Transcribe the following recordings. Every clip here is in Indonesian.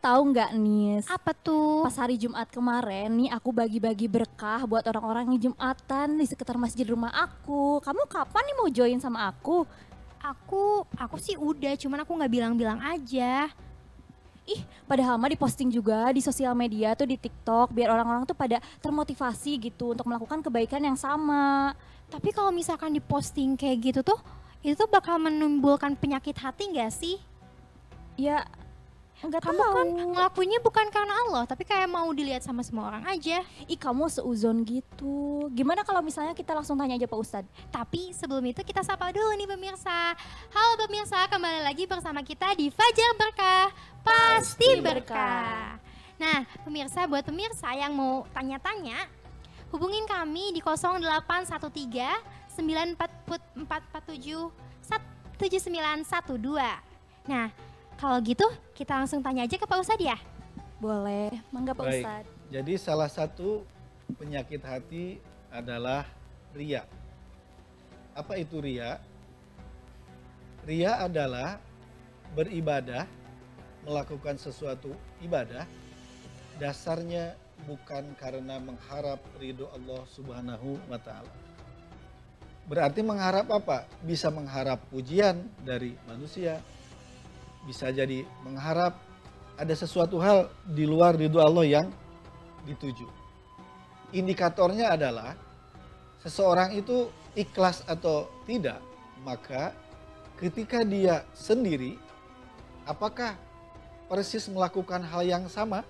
tahu nggak Nis? Apa tuh? Pas hari Jumat kemarin nih aku bagi-bagi berkah buat orang-orang yang Jumatan di sekitar masjid rumah aku. Kamu kapan nih mau join sama aku? Aku sih udah, cuman aku nggak bilang-bilang aja. Ih, padahal mah diposting juga di sosial media tuh di TikTok biar orang-orang tuh pada termotivasi gitu untuk melakukan kebaikan yang sama. Tapi kalau misalkan diposting kayak gitu tuh, itu tuh bakal menimbulkan penyakit hati nggak sih? Ya, nggak Kamu tahu. kan ngelakuinnya bukan karena Allah, tapi kayak mau dilihat sama semua orang aja. Ih, kamu seuzon gitu. Gimana kalau misalnya kita langsung tanya aja Pak Ustadz? Tapi sebelum itu kita sapa dulu nih pemirsa. Halo pemirsa, kembali lagi bersama kita di Fajar Berkah, pasti berkah. Nah, pemirsa, buat pemirsa yang mau tanya-tanya, hubungin kami di 0813 9447 7912. Nah, kalau gitu kita langsung tanya aja ke Pak Ustadz ya. Boleh, mangga Pak Baik, Ustadz. jadi salah satu penyakit hati adalah ria. Apa itu ria? Ria adalah beribadah, melakukan sesuatu ibadah, dasarnya bukan karena mengharap ridho Allah Subhanahu wa Ta'ala. Berarti mengharap apa? Bisa mengharap pujian dari manusia, bisa jadi mengharap ada sesuatu hal di luar ridho Allah yang dituju. Indikatornya adalah seseorang itu ikhlas atau tidak, maka ketika dia sendiri, apakah persis melakukan hal yang sama?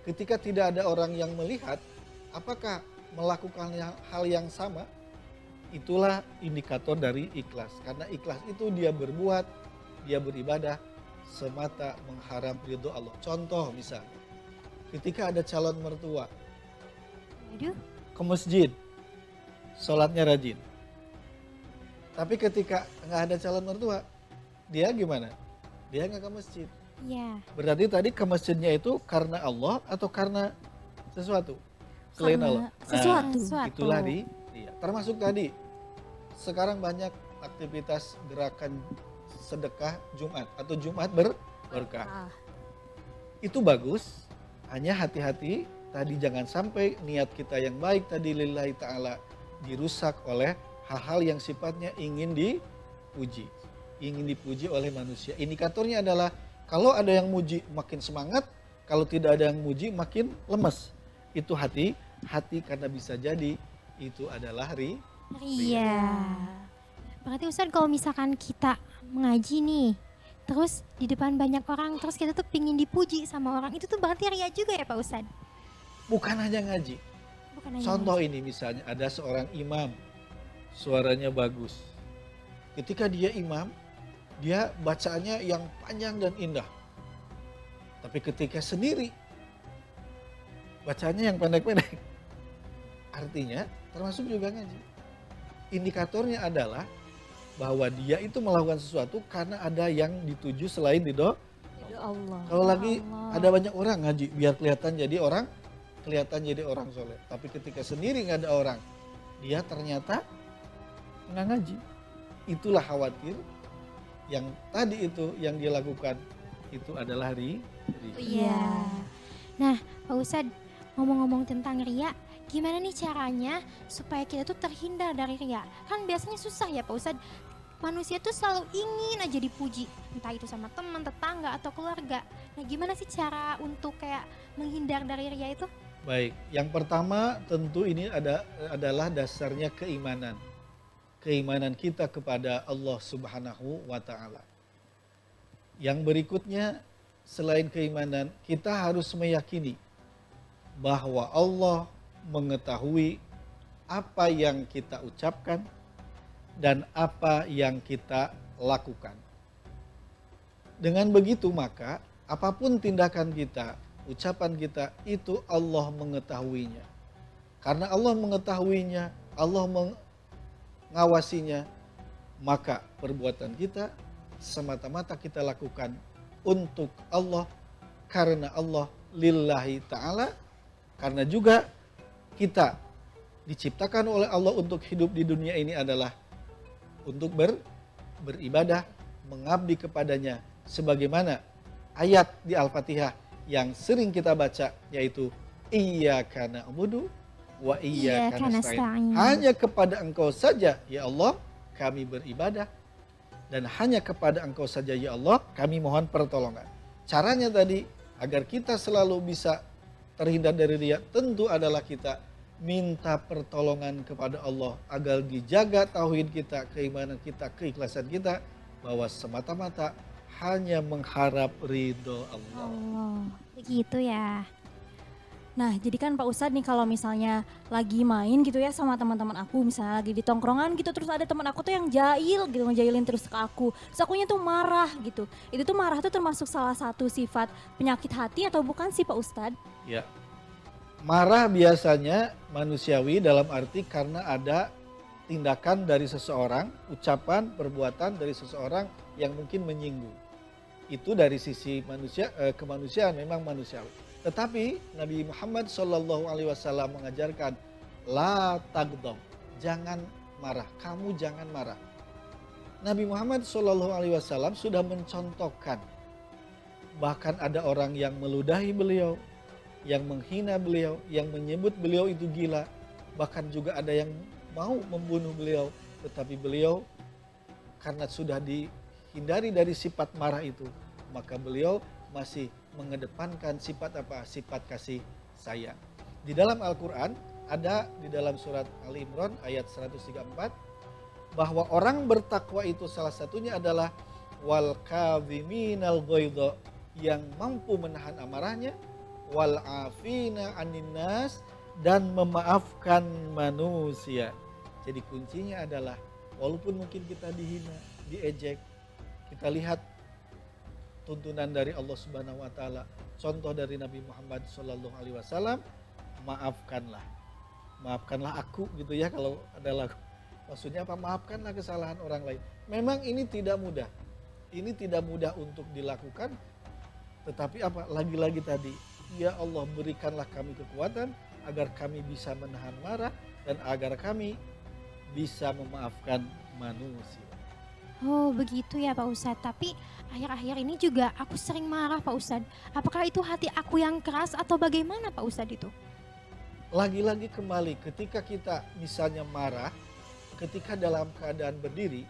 Ketika tidak ada orang yang melihat, apakah melakukan hal yang sama? Itulah indikator dari ikhlas. Karena ikhlas itu dia berbuat, dia beribadah semata mengharap ridho Allah. Contoh misalnya, ketika ada calon mertua Aduh, ke masjid, sholatnya rajin. Tapi ketika nggak ada calon mertua, dia gimana? Dia nggak ke masjid. iya. Berarti tadi ke masjidnya itu karena Allah atau karena sesuatu selain Karena Allah? sesuatu. Itulah iya. Termasuk tadi, sekarang banyak aktivitas gerakan sedekah Jumat atau Jumat berkah. Ah, Itu bagus, hanya hati-hati tadi jangan sampai niat kita yang baik tadi lillahi ta'ala dirusak oleh hal-hal yang sifatnya ingin dipuji. Ingin dipuji oleh manusia. Indikatornya adalah kalau ada yang muji makin semangat, kalau tidak ada yang muji makin lemes. Itu hati karena bisa jadi itu adalah Iya. Berarti Ustadz kalau misalkan kita mengaji nih, terus di depan banyak orang, terus kita tuh pingin dipuji sama orang, itu tuh berarti ria juga ya Pak Ustadz? bukan hanya ngaji. Bukan hanya Contoh ngaji. ini misalnya ada seorang imam, suaranya bagus. Ketika dia imam, dia bacaannya yang panjang dan indah. Tapi ketika sendiri, bacanya yang pendek-pendek. Artinya termasuk juga ngaji. Indikatornya adalah bahwa dia itu melakukan sesuatu karena ada yang dituju selain ridho. ridho Allah. Kalau lagi Allah. ada banyak orang ngaji, biar kelihatan jadi orang soleh. Tapi ketika sendiri nggak ada orang, dia ternyata nggak ngaji. Itulah khawatir yang tadi itu yang dia lakukan itu adalah ria. Iya. Nah Pak Ustadz, ngomong-ngomong tentang ria, gimana nih caranya supaya kita tuh terhindar dari ria? Kan biasanya susah ya Pak Ustadz. Manusia tuh selalu ingin aja dipuji, entah itu sama teman, tetangga, atau keluarga. Nah gimana sih cara untuk kayak menghindar dari ria itu? Baik, yang pertama tentu ini adalah dasarnya keimanan. Keimanan kita kepada Allah Subhanahu wa Ta'ala. Yang berikutnya, selain keimanan, kita harus meyakini bahwa Allah mengetahui apa yang kita ucapkan dan apa yang kita lakukan. Dengan begitu maka apapun tindakan kita, ucapan kita itu Allah mengetahuinya. Karena Allah mengetahuinya, Allah mengawasinya, maka perbuatan kita semata-mata kita lakukan untuk Allah, karena Allah, lillahi ta'ala, karena juga kita diciptakan oleh Allah untuk hidup di dunia ini adalah untuk beribadah, mengabdi kepadanya. Sebagaimana ayat di Al-Fatihah yang sering kita baca, yaitu iyyaka na'budu wa iyyaka Iyyaka nasta'in. nasta'in. Hanya kepada Engkau saja ya Allah kami beribadah, dan hanya kepada Engkau saja ya Allah kami mohon pertolongan. Caranya tadi agar kita selalu bisa terhindar dari riya tentu adalah kita minta pertolongan kepada Allah agar dijaga tauhid kita, keimanan kita, keikhlasan kita, bahwa semata-mata hanya mengharap ridho Allah. Allah. Begitu ya. Nah, jadi kan Pak Ustadz nih kalau misalnya lagi main gitu ya sama teman-teman aku, misalnya lagi di tongkrongan gitu, terus ada teman aku tuh yang jahil gitu, ngejailin terus ke aku. Terus akunya tuh marah gitu. Itu tuh marah tuh termasuk salah satu sifat penyakit hati atau bukan sih Pak Ustadz? Ya, marah biasanya manusiawi dalam arti karena ada tindakan dari seseorang, ucapan, perbuatan dari seseorang yang mungkin menyinggung. Itu dari sisi manusia, kemanusiaan memang manusiawi. Tetapi Nabi Muhammad SAW mengajarkan la taghdab, jangan marah, kamu jangan marah. Nabi Muhammad SAW sudah mencontohkan, bahkan ada orang yang meludahi beliau, yang menghina beliau, yang menyebut beliau itu gila, bahkan juga ada yang mau membunuh beliau, tetapi beliau karena sudah dihindari dari sifat marah itu, maka beliau masih mengedepankan sifat apa? Sifat kasih sayang. Di dalam Al-Quran ada di dalam surat Ali Imran ayat 134 bahwa orang bertakwa itu salah satunya adalah wal kadhiminal ghaidha, yang mampu menahan amarahnya, wal afina anin nas, dan memaafkan manusia. Jadi kuncinya adalah walaupun mungkin kita dihina, diejek, kita lihat tuntunan dari Allah Subhanahu wa taala, contoh dari Nabi Muhammad sallallahu alaihi wasallam, maafkanlah. Maafkanlah aku gitu ya, kalau adalah maksudnya apa? Maafkanlah kesalahan orang lain. Memang ini tidak mudah. Ini tidak mudah untuk dilakukan, tetapi apa? Lagi-lagi tadi, ya Allah berikanlah kami kekuatan agar kami bisa menahan marah dan agar kami bisa memaafkan manusia. Oh begitu ya Pak Ustadz, tapi akhir-akhir ini juga aku sering marah Pak Ustadz. Apakah itu hati aku yang keras atau bagaimana Pak Ustadz itu? Lagi-lagi kembali ketika kita misalnya marah, ketika dalam keadaan berdiri,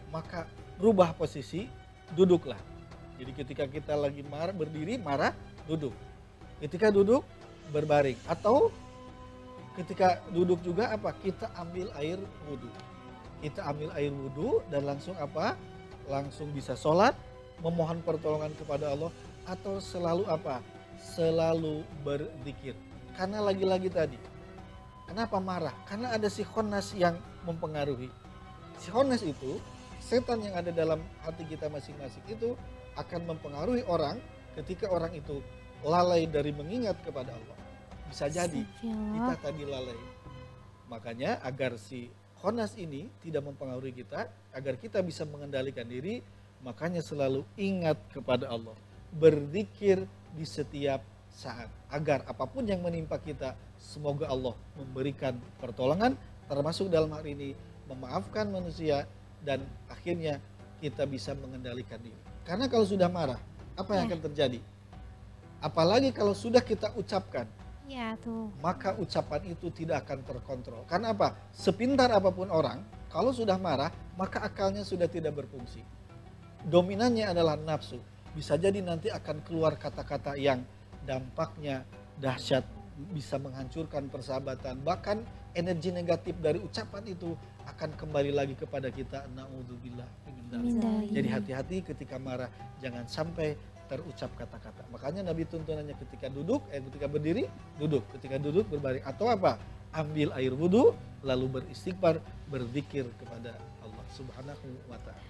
maka rubah posisi, duduklah. Jadi ketika kita lagi marah, berdiri, marah, duduk. Ketika duduk, berbaring. Atau ketika duduk juga apa? Kita ambil air wudhu. Kita ambil air wudhu dan langsung apa? Langsung bisa sholat, memohon pertolongan kepada Allah, atau selalu apa? Selalu berzikir. Karena lagi-lagi tadi, kenapa marah? Karena ada si khannas yang mempengaruhi. Si khannas itu, setan yang ada dalam hati kita masing-masing itu akan mempengaruhi orang ketika orang itu lalai dari mengingat kepada Allah. Bisa jadi kita tadi lalai. Makanya agar si khannas ini tidak mempengaruhi kita, agar kita bisa mengendalikan diri, makanya selalu ingat kepada Allah. Berzikir di setiap saat. Agar apapun yang menimpa kita, semoga Allah memberikan pertolongan, termasuk dalam hal ini memaafkan manusia, dan akhirnya kita bisa mengendalikan diri. Karena kalau sudah marah, apa yang akan terjadi? Apalagi kalau sudah kita ucapkan, Ya tuh. maka ucapan itu tidak akan terkontrol. Karena apa? Sepintar apapun orang, kalau sudah marah, maka akalnya sudah tidak berfungsi. Dominannya adalah nafsu. Bisa jadi nanti akan keluar kata-kata yang dampaknya dahsyat, bisa menghancurkan persahabatan. Bahkan energi negatif dari ucapan itu akan kembali lagi kepada kita. Na'udzubillah min dzalik. Jadi hati-hati ketika marah, jangan sampai terucap kata-kata. Makanya Nabi tuntunannya ketika duduk, ketika berdiri, duduk. Ketika duduk, berbaring. Atau apa? Ambil air wudhu, lalu beristighfar, berzikir kepada Allah Subhanahu wa ta'ala.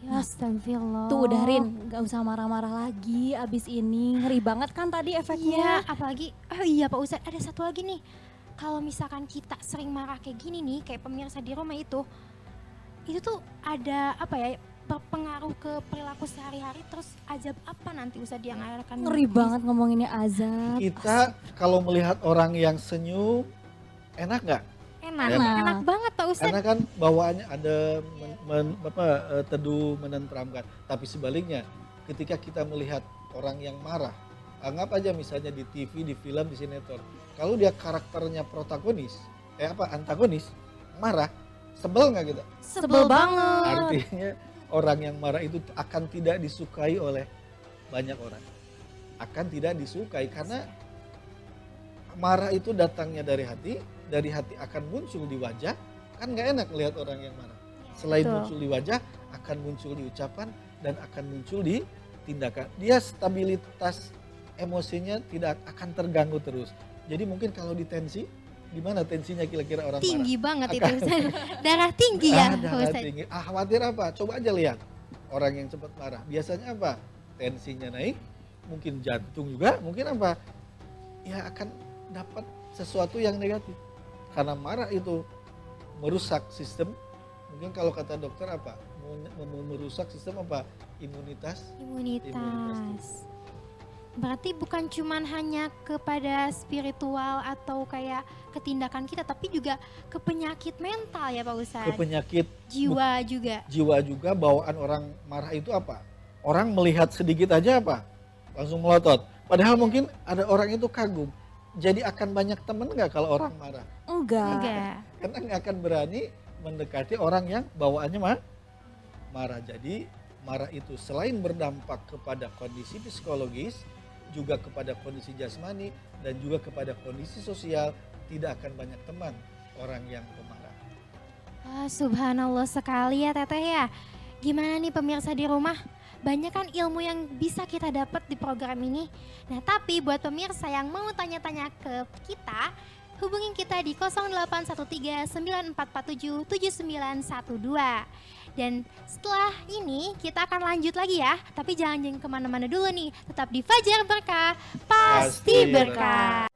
Ya astagfirullah. Tuh udah Rin, gak usah marah-marah lagi abis ini. Ngeri banget kan tadi Iya, efeknya. apalagi, oh iya Pak Ustadz, ada satu lagi nih. Kalau misalkan kita sering marah kayak gini nih, kayak pemirsa di rumah itu tuh ada apa ya, berpengaruh ke perilaku sehari-hari, terus azab apa nanti Ustadz yang akan Ngeri banget ngomonginnya azab. Kita kalau melihat orang yang senyum, enak nggak? enak banget Pak Ustadz. Karena kan bawaannya ada teduh, menenteramkan. Tapi sebaliknya, ketika kita melihat orang yang marah, Anggap aja misalnya di TV, di film, di sinetron. Kalau dia karakternya protagonis, antagonis, marah, sebel nggak kita? Sebel banget. Artinya orang yang marah itu akan tidak disukai oleh banyak orang. Akan tidak disukai karena marah itu datangnya dari hati akan muncul di wajah, kan nggak enak lihat orang yang marah. Selain Betul. muncul di wajah, akan muncul di ucapan dan akan muncul di tindakan. Dia stabilitas emosinya tidak akan terganggu terus. Jadi mungkin kalau ditensi, gimana tensinya kira-kira orang Tinggi marah? banget itu Ustaz. Darah tinggi ya Pak Darah Ustaz. tinggi. Khawatir apa? Coba aja lihat orang yang cepat marah. Biasanya apa? Tensinya naik, mungkin jantung juga, mungkin apa? Ya akan dapat sesuatu yang negatif. Karena marah itu merusak sistem, mungkin kalau kata dokter apa? Merusak sistem apa? Imunitas. Imunitas. Berarti bukan cuman hanya kepada spiritual atau kayak ketindakan kita, tapi juga ke penyakit mental ya Pak Ustaz. Ke penyakit Jiwa juga. jiwa juga. Bawaan orang marah itu apa? Orang melihat sedikit aja apa? Langsung melotot. Padahal mungkin ada orang itu kagum. Jadi akan banyak temen nggak kalau orang marah? Enggak. Enggak. Karena nggak akan berani mendekati orang yang bawaannya marah. Jadi marah itu selain berdampak kepada kondisi psikologis, juga kepada kondisi jasmani, dan juga kepada kondisi sosial, tidak akan banyak teman orang yang pemarah. Wah, subhanallah sekali ya Teteh ya. Gimana nih pemirsa di rumah? Banyak kan ilmu yang bisa kita dapat di program ini. Nah tapi buat pemirsa yang mau tanya-tanya ke kita, hubungin kita di 0813-9447-7912. Dan setelah ini kita akan lanjut lagi ya. Tapi jangan kemana-mana dulu nih. Tetap di Fajar Berkah, pasti berkah.